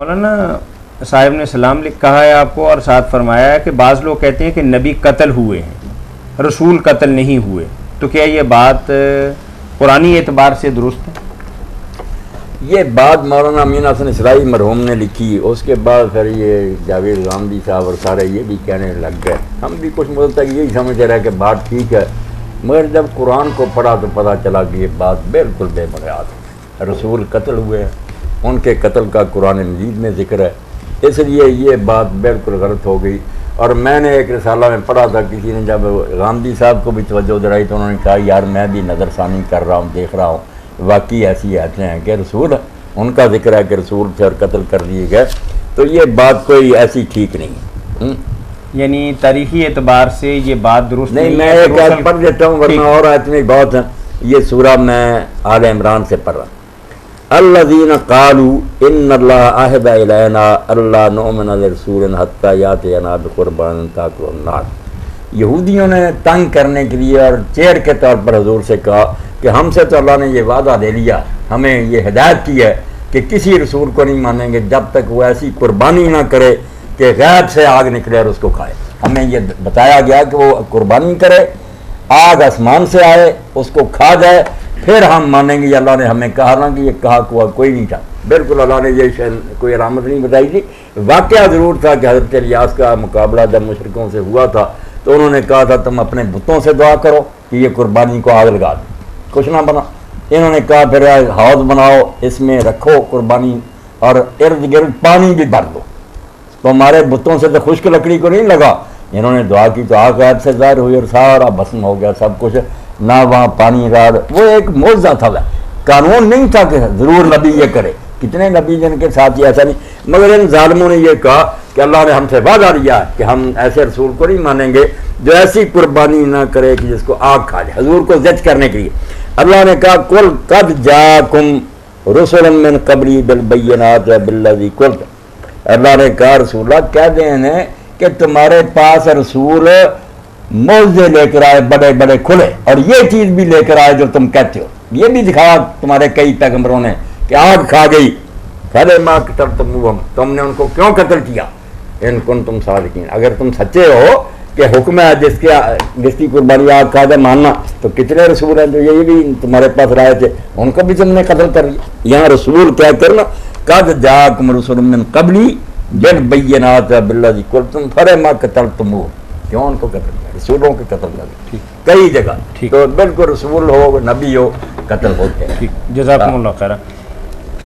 مولانا صاحب نے سلام کہا ہے آپ کو اور ساتھ فرمایا ہے کہ بعض لوگ کہتے ہیں کہ نبی قتل ہوئے ہیں، رسول قتل نہیں ہوئے، تو کیا یہ بات قرآنی اعتبار سے درست ہے؟ یہ بات مولانا امین حسن اسرائی مرحوم نے لکھی، اس کے بعد پھر یہ جاوید غامدی صاحب اور سارے یہ بھی کہنے لگ گئے. ہم بھی کچھ مدت تک یہی سمجھ رہے کہ بات ٹھیک ہے، مگر جب قرآن کو پڑھا تو پتہ چلا کہ یہ بات بالکل بے بنیاد ہے. رسول قتل ہوئے ہیں، ان کے قتل کا قرآن مجید میں ذکر ہے، اس لیے یہ بات بالکل غلط ہو گئی. اور میں نے ایک رسالہ میں پڑھا تھا، کسی نے جب غامدی صاحب کو بھی توجہ دلائی تو انہوں نے کہا یار میں بھی نظر ثانی کر رہا ہوں، دیکھ رہا ہوں، واقعی ایسی ایسے ہیں کہ رسول ان کا ذکر ہے کہ رسول تھے اور قتل کر دیے گئے، تو یہ بات کوئی ایسی ٹھیک نہیں. یعنی تاریخی اعتبار سے یہ بات درست نہیں. میں ایک آیت پڑھ دیتا ہوں ورنہ اور آیت میں بہت ہیں. یہ سورہ میں آل عمران سے پڑھ رہا ہوں. الذین قالوا ان اللہ عہد الینا اللہ نؤمن لرسول حتی یاتینا بقربان تاکلہ النار. یہودیوں نے تنگ کرنے کے لیے اور چیر کے طور پر حضور سے کہا کہ ہم سے تو اللہ نے یہ وعدہ دے لیا، ہمیں یہ ہدایت کی ہے کہ کسی رسول کو نہیں مانیں گے جب تک وہ ایسی قربانی نہ کرے کہ غیب سے آگ نکلے اور اس کو کھائے. ہمیں یہ بتایا گیا کہ وہ قربانی کرے، آگ آسمان سے آئے، اس کو کھا جائے، پھر ہم مانیں گے. اللہ نے ہمیں کہا نہ کہ یہ کہا ہوا کوئی نہیں تھا. بالکل اللہ نے یہ کوئی علامت نہیں بتائی تھی. واقعہ ضرور تھا کہ حضرت الیاس کا مقابلہ جب مشرکوں سے ہوا تھا تو انہوں نے کہا تھا تم اپنے بتوں سے دعا کرو کہ یہ قربانی کو آگ لگا دیں، کچھ نہ بنا. انہوں نے کہا پھر حوض بناؤ، اس میں رکھو قربانی اور ارد گرد پانی بھی بھر دو. تو ہمارے بتوں سے تو خشک لکڑی کو نہیں لگا. انہوں نے دعا کی تو آگ غیب سے ظاہر ہوئی اور سارا بھسم ہو گیا سب کچھ، نہ وہاں پانی رہا. وہ ایک معجزہ تھا، قانون نہیں تھا کہ ضرور نبی یہ کرے. کتنے نبی جن کے ساتھ یہ ایسا نہیں، مگر ان ظالموں نے یہ کہا کہ اللہ نے ہم سے وعدہ لیا کہ ہم ایسے رسول کو نہیں مانیں گے جو ایسی قربانی نہ کرے کہ جس کو آگ کھا جائے، حضور کو زج کرنے کے لیے. اللہ نے کہا قل قد جاءکم رسل من قبلی بالبینات بالذی قلت. اللہ نے کہا رسول اللہ کہہ دیں انہیں کہ تمہارے پاس رسول معجزے لے کر آئے بڑے بڑے کھلے، اور یہ چیز بھی لے کر آئے جو تم کہتے ہو. یہ بھی دکھایا تمہارے کئی پیغمبروں نے کہ آگ کھا گئی. فلما قتلتموہم، تم نے ان کو کیوں قتل کیا؟ ان کنتم صادقین، اگر تم سچے ہو کہ حکم ہے جس کی قربانی آگ کھا جائے ماننا، تو کتنے رسول ہیں جو یہ بھی تمہارے پاس رائے تھے، ان کو بھی تم نے قتل کر لیا. یہاں رسول کیا کرنا، قد جاءکم رسل من قبلی بالبینات بالذی قلتم فلما قتلتموہم، کیوں ان کو قتل کیا؟ رسولوں کے قتل کر کئی جگہ. تو بالکل رسول ہو نبی ہو قتل ہوتے ہیں. جزاکم اللہ خیرہ.